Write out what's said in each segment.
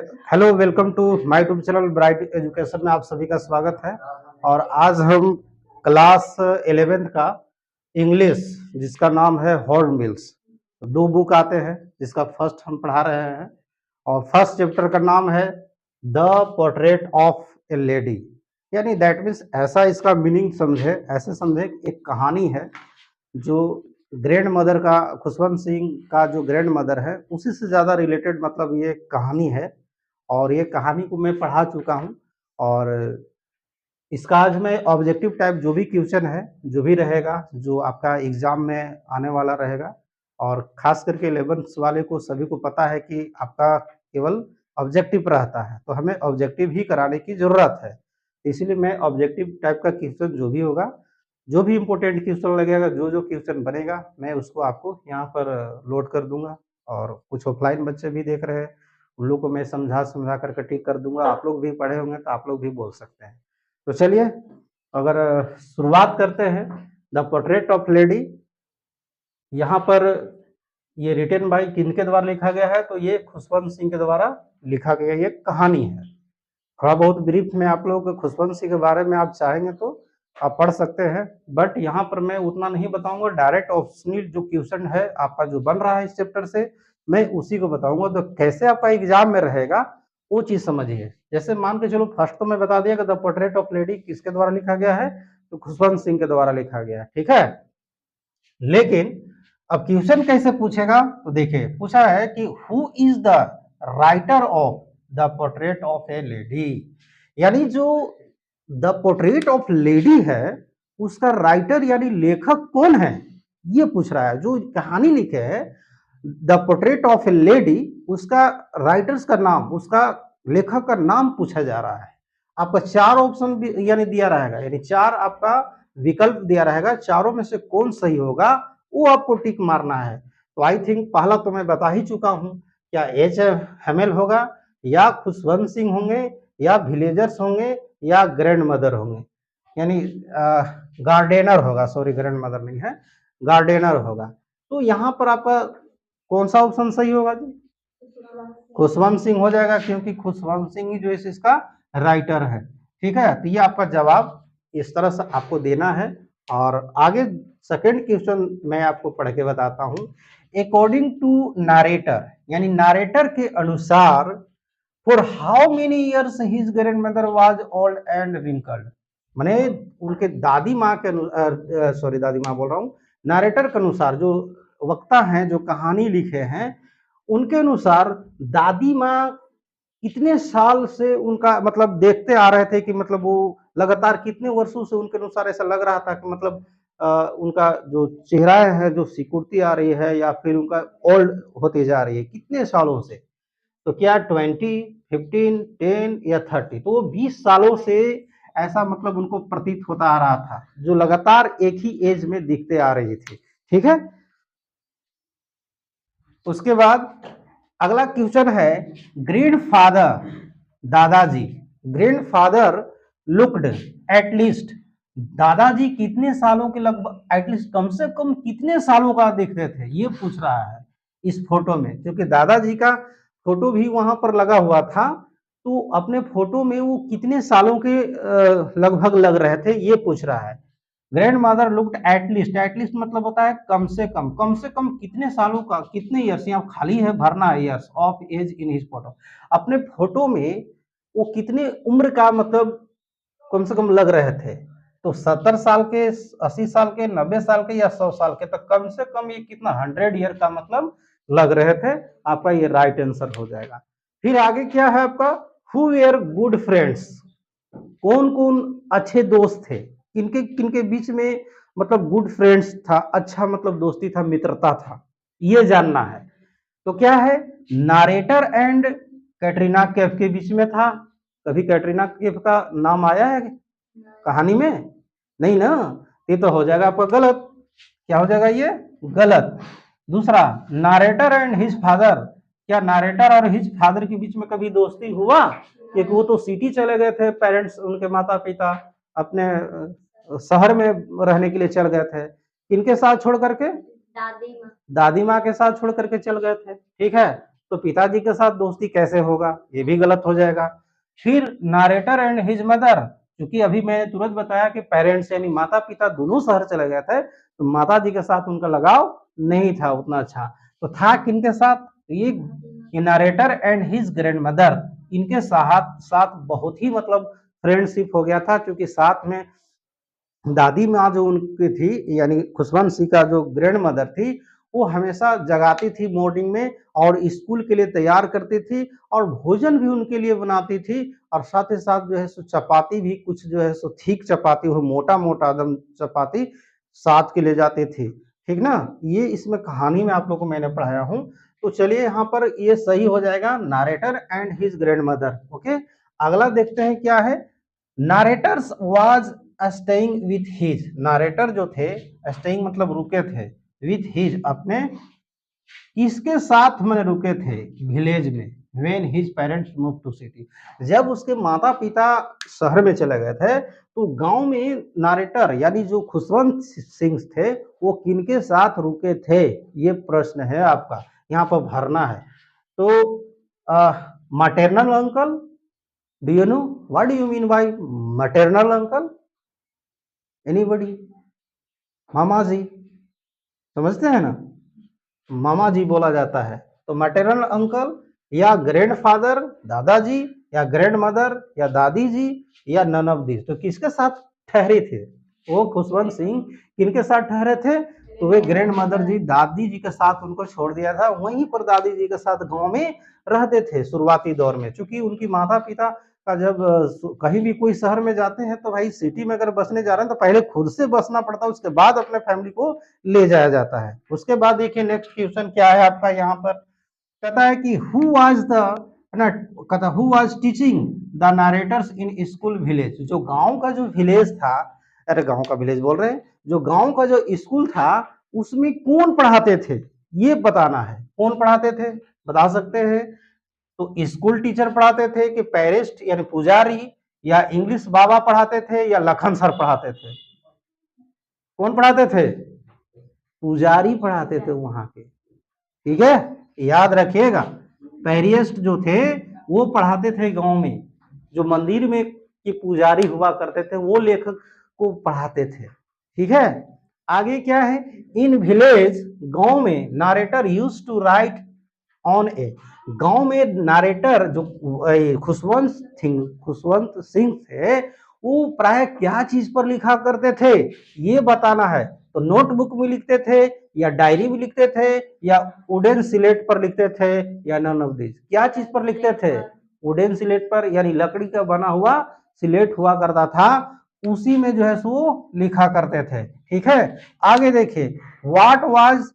Hello, welcome to my YouTube channel Bright Education में आप सभी का स्वागत है। और आज हम क्लास 11th का इंग्लिश जिसका नाम है हॉर्नबिल्स, दो बुक आते हैं जिसका फर्स्ट हम पढ़ा रहे हैं। और फर्स्ट चैप्टर का नाम है the portrait of A lady, यानी दैट मीन्स ऐसा इसका मीनिंग समझे, ऐसे समझे एक कहानी है जो ग्रैंड मदर का, खुशवंत सिंह का जो ग्रैंड मदर है उसी से ज़्यादा रिलेटेड मतलब ये कहानी है। और ये कहानी को मैं पढ़ा चुका हूँ। और इसका आज मैं ऑब्जेक्टिव टाइप जो भी क्वेश्चन है, जो भी रहेगा, जो आपका एग्जाम में आने वाला रहेगा, और खास करके 11th वाले को सभी को पता है कि आपका केवल ऑब्जेक्टिव रहता है, तो हमें ऑब्जेक्टिव ही कराने की ज़रूरत है। इसीलिए मैं ऑब्जेक्टिव टाइप का क्वेश्चन जो भी होगा, जो भी इम्पोर्टेंट क्वेश्चन लगेगा, जो क्वेश्चन बनेगा, मैं उसको आपको यहाँ पर लोड कर दूँगा। और कुछ ऑफलाइन बच्चे भी देख रहे हैं, उन लोग को मैं समझा करके ठीक कर दूँगा। आप लोग भी पढ़े होंगे तो आप लोग भी बोल सकते हैं। तो चलिए, अगर शुरुआत करते हैं। द पोर्ट्रेट ऑफ लेडी, यहाँ पर ये रिटन बाय किनके द्वारा लिखा गया है? तो ये खुशवंत सिंह के द्वारा लिखा गया ये कहानी है। थोड़ा बहुत ब्रीफ में आप लोग खुशवंत सिंह के बारे में आप चाहेंगे तो आप पढ़ सकते हैं, बट यहाँ पर मैं उतना नहीं बताऊंगा। डायरेक्ट ऑप्शनल जो क्वेश्चन है आपका जो बन रहा है इस चैप्टर से, मैं उसी को बताऊंगा। तो कैसे आपका एग्जाम में रहेगा वो चीज समझिए। जैसे मान के चलो, फर्स्ट तो मैं बता दिया कि द पोर्ट्रेट ऑफ लेडी किसके द्वारा लिखा गया है? तो खुशवंत सिंह के द्वारा लिखा गया है, ठीक है। लेकिन अब क्वेश्चन कैसे पूछेगा? तो देखिए, पूछा है कि who is the writer of the portrait of A lady, यानी जो द पोर्ट्रेट ऑफ लेडी है उसका राइटर यानी लेखक कौन है, ये पूछ रहा है। जो कहानी लिखे है the portrait of A lady, उसका राइटर्स का नाम, उसका लेखक का नाम पूछा जा रहा है। आपका चार ऑप्शन भी यानी दिया रहेगा, यानी चार आपका विकल्प दिया रहेगा, चारों में से कौन सही होगा वो आपको टिक मारना है। तो आई थिंक पहला तो मैं बता ही चुका हूं, क्या एच हेमेल होगा, या खुशवंत सिंह होंगे, या विलेजर्स होंगे, या ग्रैंड मदर होंगे, यानी गार्डेनर होगा। सॉरी, ग्रैंड मदर नहीं है, गार्डेनर होगा। तो यहाँ पर आपका कौन सा ऑप्शन सही होगा जी? खुशवंत सिंह हो जाएगा, क्योंकि खुशवंत सिंह ही जो है इसका राइटर है, ठीक है। तो ये आपका जवाब इस तरह से आपको देना है। और आगे सेकंड क्वेश्चन मैं आपको पढ़ के बताता हूं। अकॉर्डिंग टू नारेटर, यानी नारेटर के अनुसार, for how many years his grand mother was old and wrinkled, माने उनके दादी माँ के सॉरी, दादी माँ बोल रहा हूँ, नारेटर के अनुसार, जो वक्ता हैं, जो कहानी लिखे हैं, उनके अनुसार दादी माँ कितने साल से उनका मतलब देखते आ रहे थे कि मतलब वो लगातार कितने वर्षों से उनके अनुसार ऐसा लग रहा था कि मतलब उनका जो चेहरा है, जो सिकुड़ती आ रही है, या फिर उनका ओल्ड होती जा रही है, कितने सालों से? तो क्या 20, 15, 10 या 30? तो वो 20 सालों से ऐसा मतलब उनको प्रतीत होता आ रहा था, जो लगातार एक ही एज में दिखते आ रही थी, ठीक है। उसके बाद अगला क्वेश्चन है, ग्रैंड फादर, दादाजी, ग्रैंड फादर लुक्ड एटलीस्ट, दादाजी कितने सालों के लगभग, एटलीस्ट कम से कम कितने सालों का दिखते थे, ये पूछ रहा है इस फोटो में। क्योंकि दादाजी का फोटो भी वहां पर लगा हुआ था, तो अपने फोटो में वो कितने सालों के लगभग लग रहे थे, ये पूछ रहा है। Grand mother looked at least, at least मतलब होता है कम से कम कितने सालों का, कितने ईयर्स, यहाँ खाली है, भरना है years of age in his photo. अपने फोटो में वो कितने उम्र का मतलब कम से कम लग रहे थे। तो 70 साल के, 80 साल के, 90 साल के, या 100 साल के, तो कम से कम ये कितना 100 ईयर का मतलब लग रहे थे। आपका ये राइट आंसर हो जाएगा। फिर आगे क्या है आपका, हु वेयर गुड फ्रेंड्स, कौन कौन अच्छे दोस्त थे, किनके किनके बीच में मतलब गुड फ्रेंड्स था, अच्छा मतलब दोस्ती था, मित्रता था, ये जानना है। तो क्या है, नारेटर एंड कैटरीना कैफ के बीच में था। कभी कैटरीना कैफ का नाम आया है कहानी में? नहीं ना, ये तो हो जाएगा आपका गलत। क्या हो जाएगा ये? गलत। दूसरा, नारेटर एंड हिज फादर, क्या नारेटर और हिज फादर के बीच में कभी दोस्ती हुआ? क्योंकि वो तो सिटी चले गए थे, पेरेंट्स, उनके माता पिता अपने शहर में रहने के लिए चल गए थे। किनके साथ छोड़ करके? दादी माँ के साथ छोड़ करके चल गए थे, ठीक है। तो पिताजी के साथ दोस्ती कैसे होगा, ये भी गलत हो जाएगा। फिर नारेटर एंड हिज मदर, क्योंकि अभी मैंने तुरंत बताया कि पेरेंट्स यानी माता पिता दोनों शहर चले गए थे, तो माता जी के साथ उनका लगाव नहीं था उतना अच्छा। तो था किनके साथ, ये narrator and his grand mother, इनके साथ साथ बहुत ही मतलब फ्रेंडशिप हो गया था, क्योंकि साथ में दादी माँ जो उनकी थी यानी खुशवंत सिंह का जो ग्रैंड मदर थी, वो हमेशा जगाती थी मॉर्निंग में और स्कूल के लिए तैयार करती थी और भोजन भी उनके लिए बनाती थी। और साथ ही साथ जो है सो चपाती भी कुछ जो है सो थिक चपाती, वो मोटा मोटा एकदम चपाती साथ के ले जाती थी, ठीक ना। ये इसमें कहानी में आप लोग को मैंने पढ़ाया हूँ। तो चलिए यहाँ पर ये सही हो जाएगा, narrator and his grandmother. Okay, अगला देखते हैं क्या है। Narrator's was staying with his, narrator जो थे स्टेइंग मतलब रुके थे, विथ हिज अपने किसके साथ मैंने रुके थे, विलेज में, when his parents move to city, जब उसके माता पिता शहर में चले गए थे तो गांव में नारेटर यानी जो खुशवंत सिंह थे वो किनके साथ रुके थे, ये प्रश्न है आपका यहाँ पर भरना है। तो maternal uncle, do you know what do you mean by maternal uncle? Anybody? मामा जी, समझते हैं ना, मामा जी बोला जाता है। तो मैटरनल अंकल या ग्रैंडफादर दादाजी या ग्रैंड मदर या दादी जी या नन ऑफ दिस, तो किसके साथ ठहरे थे वो खुशवंत सिंह, किनके साथ ठहरे थे, तो वे ग्रैंड मदर जी दादी जी के साथ उनको छोड़ दिया था, वहीं पर दादी जी के साथ गांव में रहते थे शुरुआती दौर में। चूंकि उनकी माता पिता का जब कहीं भी कोई शहर में जाते हैं तो भाई सिटी में अगर बसने जा रहे हैं तो पहले खुद से बसना पड़ता है, उसके बाद अपने फैमिली को ले जाया जाता है। उसके बाद देखिए नेक्स्ट क्वेश्चन क्या है आपका यहाँ पर, कहता है कि हु वाज द ना, कहता who was teaching the narrator's in school village, जो गांव का जो विलेज था, अरे गांव का विलेज बोल रहे हैं, जो गांव का जो स्कूल था उसमें कौन पढ़ाते थे, ये बताना है। कौन पढ़ाते थे बता सकते हैं, तो स्कूल टीचर पढ़ाते थे कि पेरिस्ट यानी पुजारी, या इंग्लिश बाबा पढ़ाते थे, या लखन सर पढ़ाते थे, कौन पढ़ाते थे, पुजारी पढ़ाते थे वहां के, ठीक है, याद रखिएगा। पेरिस्ट जो थे वो पढ़ाते थे गांव में, जो मंदिर में के पुजारी हुआ करते थे वो लेखक को पढ़ाते थे, ठीक है। आगे क्या है, इन विलेज, गांव में narrator used to write on a, गांव में नारेटर जो खुशवंत सिंह थे वो प्राय क्या चीज पर लिखा करते थे, ये बताना है। तो नोटबुक में लिखते थे या डायरी में लिखते थे या वुडन स्लेट पर लिखते थे या नन ऑफ दिस, क्या चीज पर लिखते थे, वुडन स्लेट पर, यानी लकड़ी का बना हुआ स्लेट हुआ करता था, उसी में जो है सो लिखा करते थे, ठीक है। आगे देखिए, what was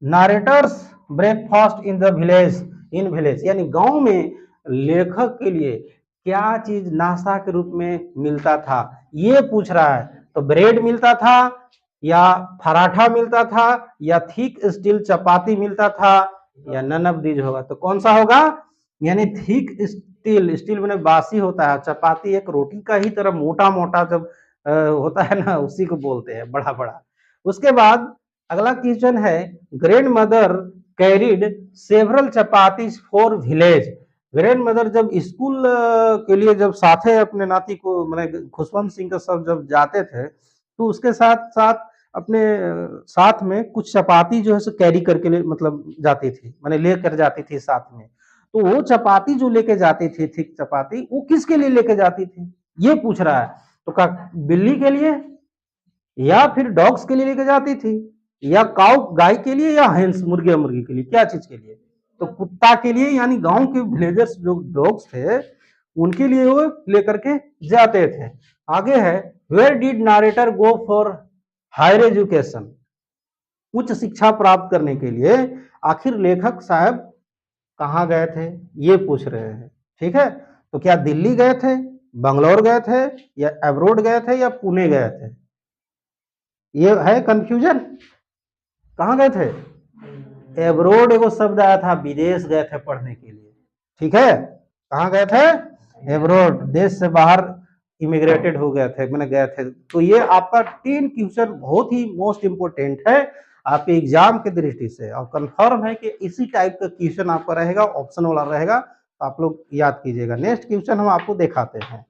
narrator's breakfast in the village, in village यानी गांव में लेखक के लिए क्या चीज नाश्ता के रूप में मिलता था, ये पूछ रहा है। तो ब्रेड मिलता था या पराठा मिलता था या थिक स्टील चपाती मिलता था या नन ऑफ दीज होगा, तो कौन सा होगा, यानी थिक स्टील, स्टील मैंने बासी होता है, चपाती एक रोटी का ही तरह मोटा मोटा जब होता है ना, उसी को बोलते हैं बड़ा बड़ा। उसके बाद अगला क्वेश्चन है, grand mother carried several chapatis for village, grand mother जब स्कूल के लिए जब साथे अपने नाती को मैंने खुशवंत सिंह के सब जब जाते थे तो उसके साथ साथ अपने साथ में कुछ चपाती जो है सो कैरी करके मतलब जाती थी, मैंने लेकर जाती थी साथ में। तो वो चपाती जो लेके जाती थी, थिक चपाती, वो किसके लिए लेके जाती थी, ये पूछ रहा है। तो का बिल्ली के लिए या फिर डॉग्स के लिए लेके जाती थी, या काउ गाय के लिए, या हेंस मुर्गे मुर्गी के लिए, क्या चीज के लिए, तो कुत्ता के लिए, यानी गांव के विलेजर्स जो डॉग्स थे उनके लिए वो लेकर के जाते थे। आगे है, where did narrator go for higher education, उच्च शिक्षा प्राप्त करने के लिए आखिर लेखक साहब कहाँ गए थे, ये पूछ रहे हैं, ठीक है। तो क्या दिल्ली गए थे, बंगलौर गए थे, या अब्रोड गए थे, या पुणे गए थे, ये है कंफ्यूजन। कहाँ गए थे, एब्रोड एगो शब्द आया था, विदेश गए थे पढ़ने के लिए, ठीक है। कहाँ गए थे, एब्रोड, देश से बाहर इमिग्रेटेड हो गए थे, मैंने गए थे। तो ये आपका 3 क्वेश्चन बहुत ही मोस्ट इंपोर्टेंट है, आपके एग्जाम की दृष्टि से, और कंफर्म है कि इसी टाइप का क्वेश्चन आपका रहेगा, ऑप्शन वाला रहेगा, तो आप लोग याद कीजिएगा। नेक्स्ट क्वेश्चन हम आपको दिखाते हैं।